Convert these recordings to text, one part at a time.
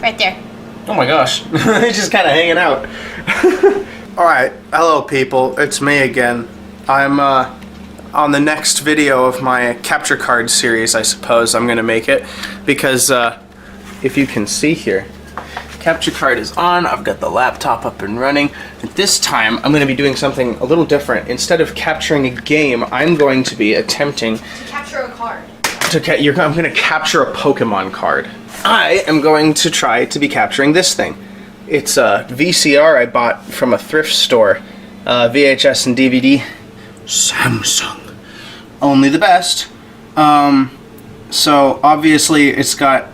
Right there. Oh my gosh. He's just kind of hanging out. Alright, hello people, it's me again. I'm on the next video of my capture card series, I suppose I'm gonna make it. Because if you can see here, capture card is on, I've got the laptop up and running. And this time I'm gonna be doing something a little different. Instead of capturing a game, I'm going to be attempting to capture a card. I'm gonna capture a Pokemon card. I am going to try to be capturing this thing. It's a VCR I bought from a thrift store. VHS and DVD. Samsung. Only the best. So obviously it's got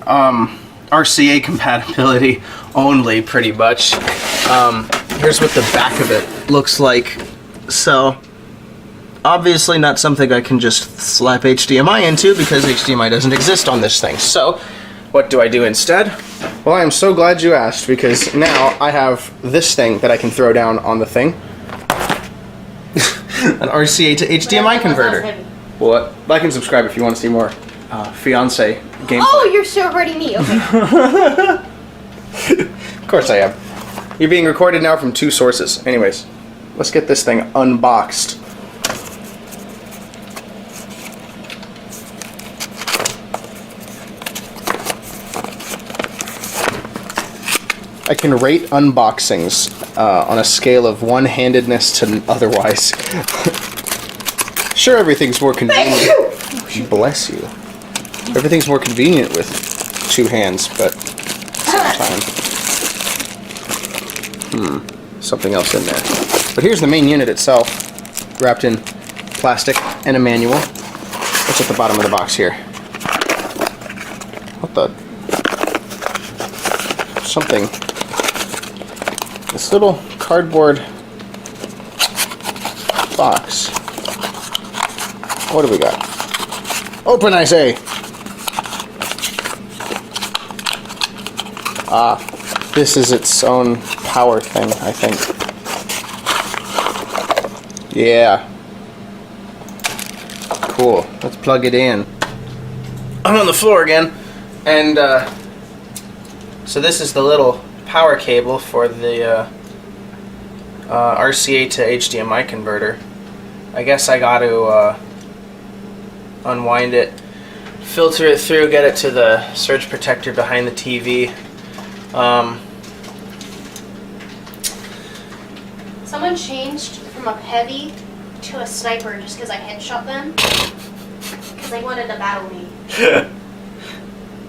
RCA compatibility only, pretty much. Here's what the back of it looks like. So obviously not something I can just slap HDMI into because HDMI doesn't exist on this thing. So what do I do instead? Well, I am so glad you asked, because now I have this thing that I can throw down on the thing. An RCA to HDMI converter. What? Like and subscribe if you want to see more fiance gameplay. Oh, you're so already me. Okay. Of course I am. You're being recorded now from 2 sources. Anyways, let's get this thing unboxed. I can rate unboxings on a scale of one-handedness to otherwise. Sure, everything's more convenient. Bless you. Everything's more convenient with 2 hands, but at the same time. Something else in there. But here's the main unit itself, wrapped in plastic and a manual. What's at the bottom of the box here? What the? Something. This little cardboard box. What do we got? Open, I say! Ah, this is its own power thing, I think. Yeah. Cool. Let's plug it in. I'm on the floor again. And, so this is the little power cable for the RCA to HDMI converter. I guess I got to unwind it, filter it through, get it to the surge protector behind the TV. Someone changed from a heavy to a sniper just because I headshot them. Because they wanted to battle me.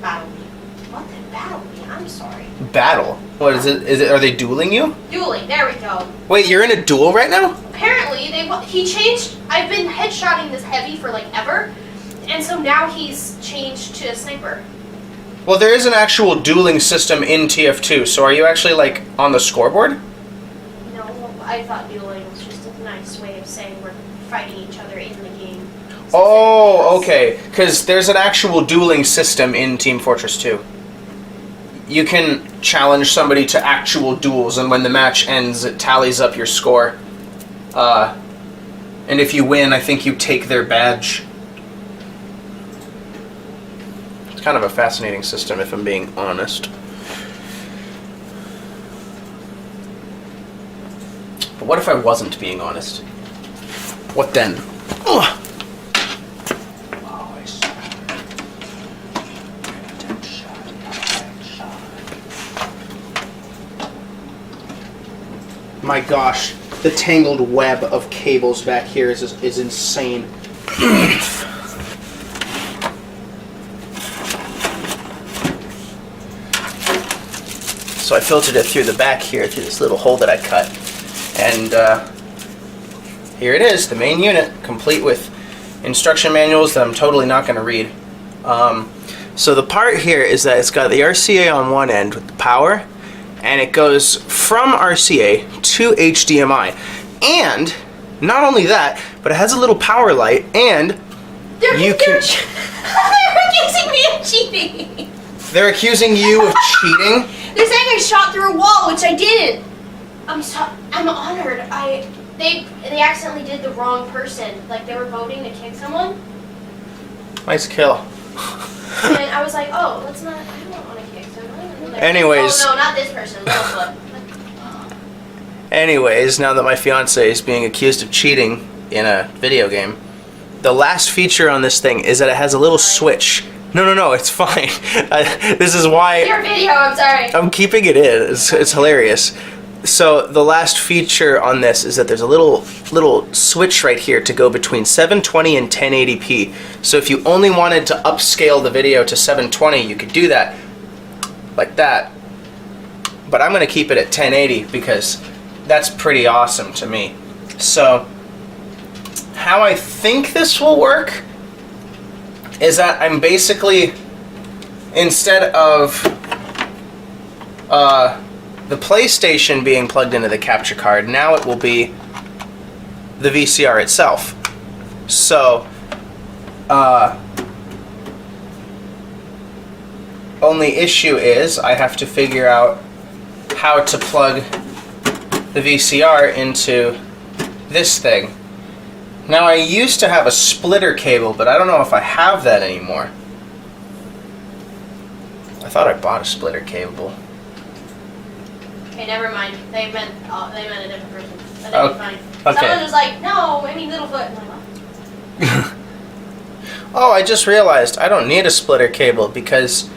Battle me. What? They battle me? I'm sorry. Battle? What is it? Are they dueling you? Dueling. There we go. Wait, you're in a duel right now? Apparently, he changed. I've been headshotting this heavy for like ever, and so now he's changed to a sniper. Well, there is an actual dueling system in TF2, so are you actually like on the scoreboard? No, I thought dueling was just a nice way of saying we're fighting each other in the game. Oh, okay. Because there's an actual dueling system in Team Fortress 2. You can challenge somebody to actual duels, and when the match ends, it tallies up your score. And if you win, I think you take their badge. It's kind of a fascinating system, if I'm being honest. But what if I wasn't being honest? What then? Ugh. My gosh, the tangled web of cables back here is insane. So I filtered it through the back here, through this little hole that I cut. And here it is, the main unit, complete with instruction manuals that I'm totally not going to read. So the part here is that it's got the RCA on one end with the power, and it goes from RCA to HDMI. And not only that, but it has a little power light, and they're accusing me of cheating. They're accusing you of cheating? They're saying I shot through a wall, which I didn't. I'm honored. They accidentally did the wrong person. Like, they were voting to kick someone. Nice kill. And I was like, oh, let's not. I don't want to kick someone. Anyways. Oh no, not this person. Littlefoot. Anyways, now that my fiance is being accused of cheating in a video game, the last feature on this thing is that it has a little switch. No, it's fine. This is why Your video, I'm sorry. I'm keeping it in. It's hilarious. So the last feature on this is that there's a little switch right here to go between 720 and 1080p. So if you only wanted to upscale the video to 720, you could do that like that. But I'm going to keep it at 1080 because that's pretty awesome to me. So how I think this will work is that I'm basically, instead of the PlayStation being plugged into the capture card, now it will be the VCR itself. So only issue is I have to figure out how to plug the VCR into this thing. Now I used to have a splitter cable, but I don't know if I have that anymore. I thought I bought a splitter cable. Okay, never mind. They meant a different person. But Oh, that'd be fine. okay. Someone was like, no, I mean Littlefoot. I'm like, what? Oh, I just realized I don't need a splitter cable because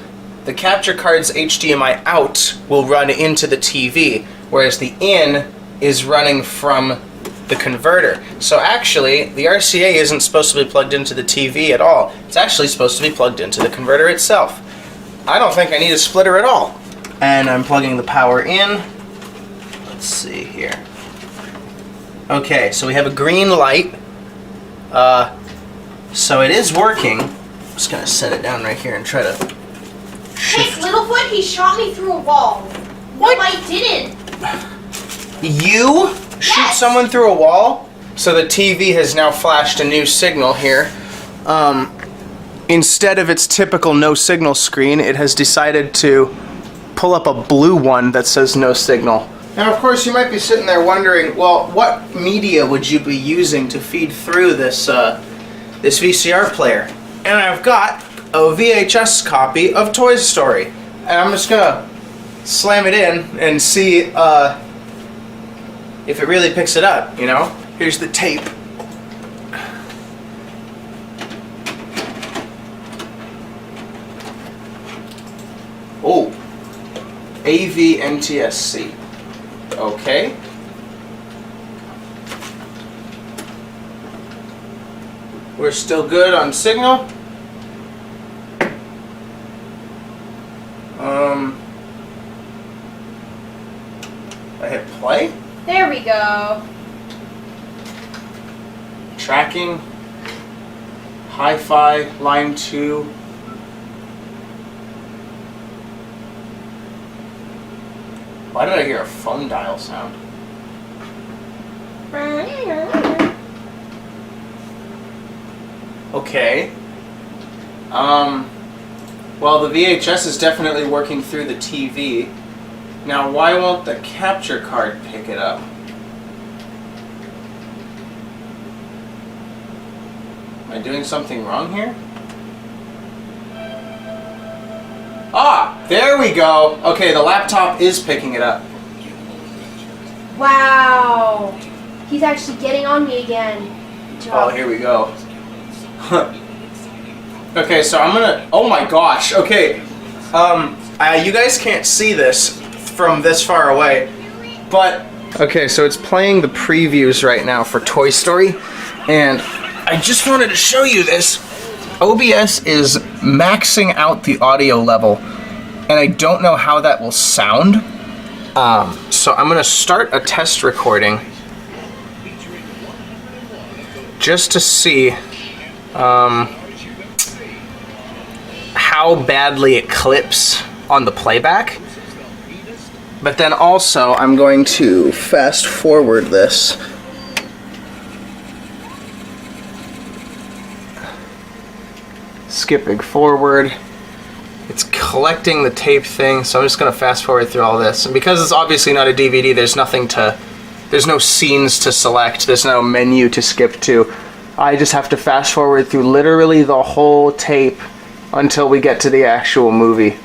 the capture card's HDMI out will run into the TV, whereas the in is running from the converter. So actually, the RCA isn't supposed to be plugged into the TV at all. It's actually supposed to be plugged into the converter itself. I don't think I need a splitter at all. And I'm plugging the power in. Let's see here. Okay, so we have a green light. So it is working. I'm just gonna set it down right here and try to Hey, shift. Littlefoot, he shot me through a wall. What? No, I didn't. You shoot Yes. someone through a wall? So the TV has now flashed a new signal here. Instead of its typical no signal screen, it has decided to pull up a blue one that says no signal. Now, of course, you might be sitting there wondering, well, what media would you be using to feed through this this VCR player? And I've got a VHS copy of Toy Story, and I'm just gonna slam it in and see if it really picks it up. You know, here's the tape. Oh, AV NTSC. Okay. We're still good on signal. I hit play. There we go. Tracking. Hi-Fi, line 2. Why did I hear a phone dial sound? Okay. Well, the VHS is definitely working through the TV. Now, why won't the capture card pick it up? Am I doing something wrong here? Ah, there we go. Okay, the laptop is picking it up. Wow. He's actually getting on me again. Good Oh, job. here we go. Okay, so I'm gonna. Oh my gosh. Okay, you guys can't see this from this far away, but okay, so it's playing the previews right now for Toy Story, and I just wanted to show you this. OBS is maxing out the audio level, and I don't know how that will sound. So I'm gonna start a test recording just to see how badly it clips on the playback. But then also I'm going to fast forward this. Skipping forward. It's collecting the tape thing, so I'm just gonna fast forward through all this. And because it's obviously not a DVD, there's no scenes to select, there's no menu to skip to. I just have to fast forward through literally the whole tape until we get to the actual movie.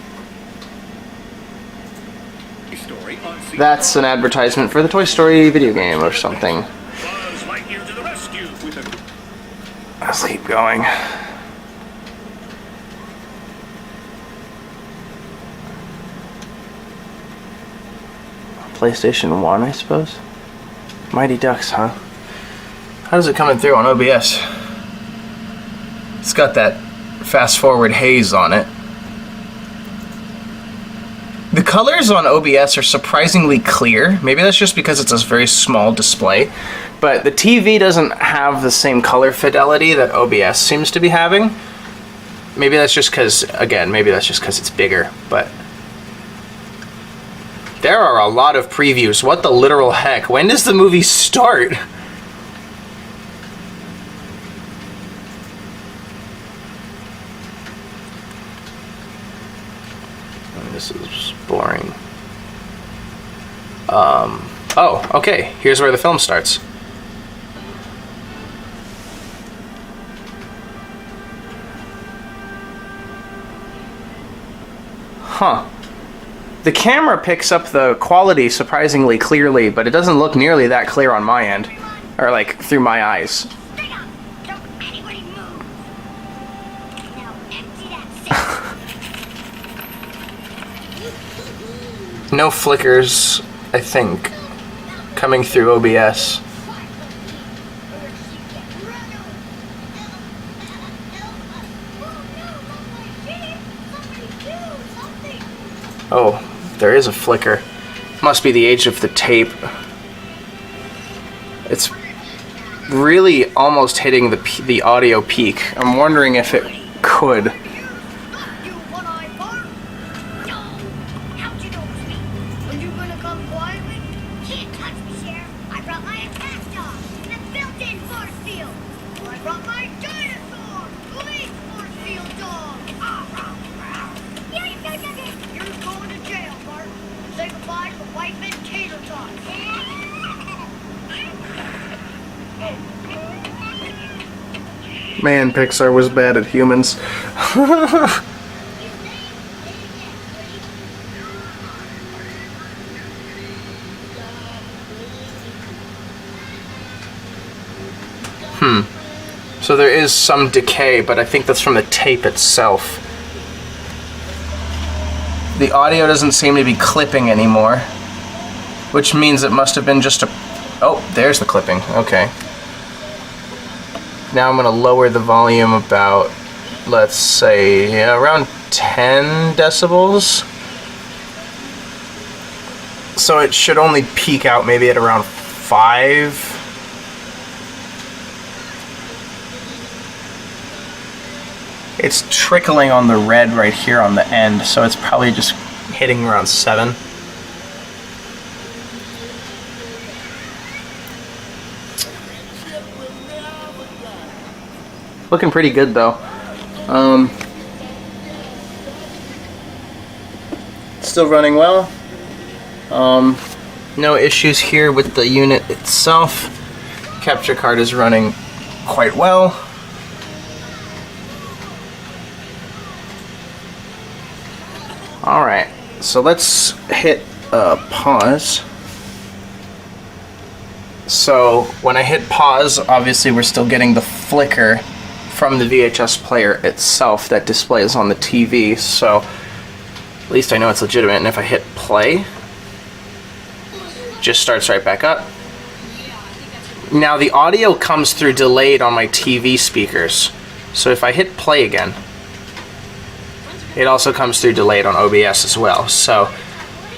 Story on CBS. That's an advertisement for the Toy Story video game or something. Buzz Lightyear to the rescue with a... Let's keep going. PlayStation 1, I suppose? Mighty Ducks, huh? How's it coming through on OBS? It's got that fast-forward haze on it. The colors on OBS are surprisingly clear. Maybe that's just because it's a very small display. But the TV doesn't have the same color fidelity that OBS seems to be having. Maybe that's just because, again, maybe that's just because it's bigger, but... There are a lot of previews. What the literal heck? When does the movie start? This is boring. Oh, okay. Here's where the film starts. Huh. The camera picks up the quality surprisingly clearly, but it doesn't look nearly that clear on my end. Or, like, through my eyes. Stay up! Don't anybody move! Now empty that safe. No flickers, I think, coming through OBS. Oh, there is a flicker. Must be the age of the tape. It's really almost hitting the audio peak. I'm wondering if it could. Man, Pixar was bad at humans. So there is some decay, but I think that's from the tape itself. The audio doesn't seem to be clipping anymore, which means it must have been just a... Oh, there's the clipping. Okay. Now I'm going to lower the volume about, let's say, around 10 decibels. So it should only peak out maybe at around 5. It's trickling on the red right here on the end, so it's probably just hitting around 7. Looking pretty good though. Still running well. No issues here with the unit itself. Capture card is running quite well. Alright, so let's hit pause. So when I hit pause, obviously we're still getting the flicker from the VHS player itself that displays on the TV, so at least I know it's legitimate. And if I hit play, it just starts right back up. Now the audio comes through delayed on my TV speakers, so if I hit play again, it also comes through delayed on OBS as well. So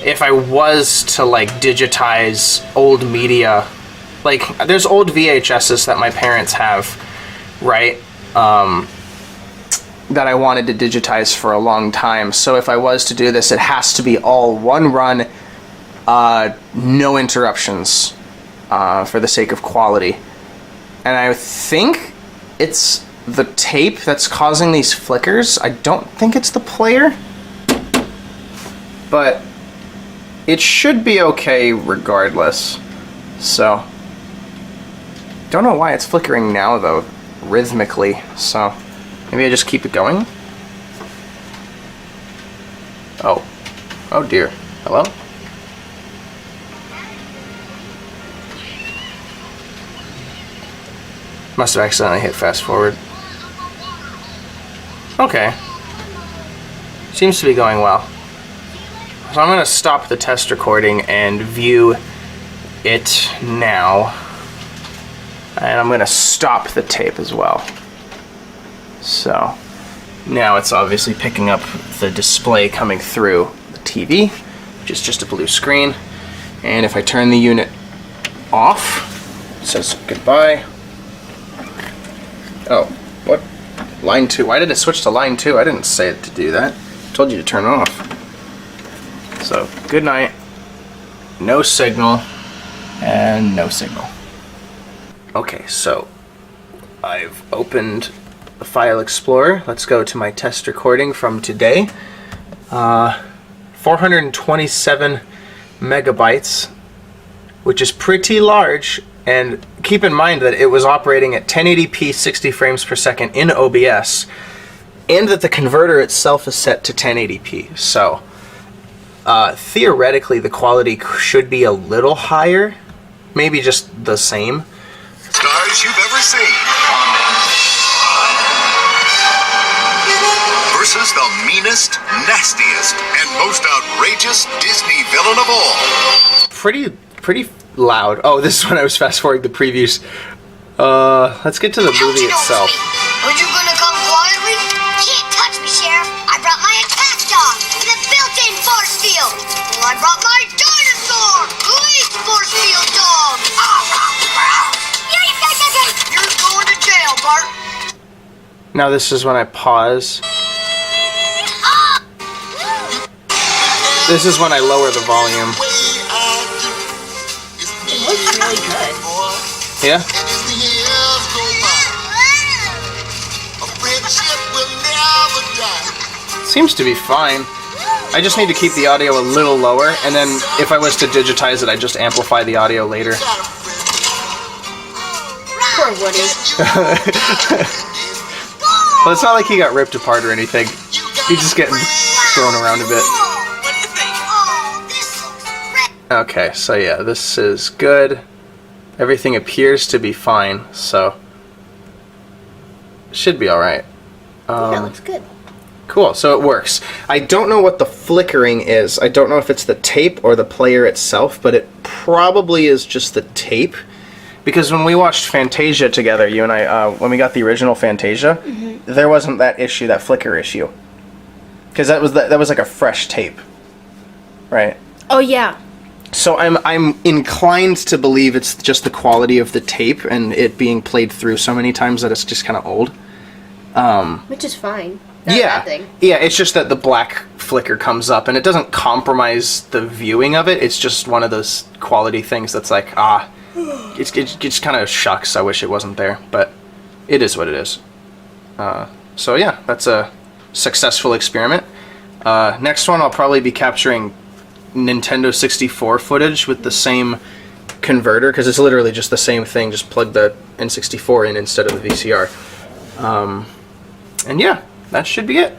if I was to like digitize old media, like there's old VHSs that my parents have, right? That I wanted to digitize for a long time. So if I was to do this, it has to be all one run, no interruptions, for the sake of quality. And I think it's the tape that's causing these flickers. I don't think it's the player, but it should be okay regardless. So don't know why it's flickering now though, rhythmically. So maybe I just keep it going. Oh dear. Hello? Must have accidentally hit fast forward. Okay. Seems to be going well. So I'm going to stop the test recording and view it now. And I'm going to stop the tape as well. So now it's obviously picking up the display coming through the TV, which is just a blue screen. And if I turn the unit off, it says goodbye. Oh, what? Line 2. Why did it switch to line 2? I didn't say it to do that. I told you to turn it off. So, good night. No signal. And no signal. Okay, so I've opened the File Explorer. Let's go to my test recording from today. 427 megabytes, which is pretty large. And keep in mind that it was operating at 1080p 60 frames per second in OBS, and that the converter itself is set to 1080p. So theoretically the quality should be a little higher, maybe just the same. Stars you've ever seen versus the meanest, nastiest, and most outrageous Disney villain of all. Pretty loud. Oh, this is when I was fast forwarding the previews. Let's get to the movie itself. Are you gonna come quietly? Can't touch me, Sheriff. I brought my attack dog with a built-in force field. Well, I brought my dinosaur, police force field dog. You're going to jail, Bart. Now this is when I pause. This is when I lower the volume. It looks really good. Yeah? Seems to be fine. I just need to keep the audio a little lower, and then if I was to digitize it, I'd just amplify the audio later. Poor Woody. Well, it's not like he got ripped apart or anything. He's just getting thrown around a bit. Okay, so yeah, this is good. Everything appears to be fine, so should be alright. That looks good. Cool, so it works. I don't know what the flickering is. I don't know if it's the tape or the player itself, but it probably is just the tape. Because when we watched Fantasia together, you and I, when we got the original Fantasia, there wasn't that issue, that flicker issue. Because that was like a fresh tape, right? Oh yeah. So I'm inclined to believe it's just the quality of the tape and it being played through so many times that it's just kind of old. Which is fine. Not a Yeah, bad thing. yeah. It's just that the black flicker comes up and it doesn't compromise the viewing of it. It's just one of those quality things that's like, it just kind of shucks. I wish it wasn't there, but it is what it is. So yeah, that's a successful experiment. Next one, I'll probably be capturing Nintendo 64 footage with the same converter, because it's literally just the same thing, just plug the N64 in instead of the VCR. And yeah, that should be it.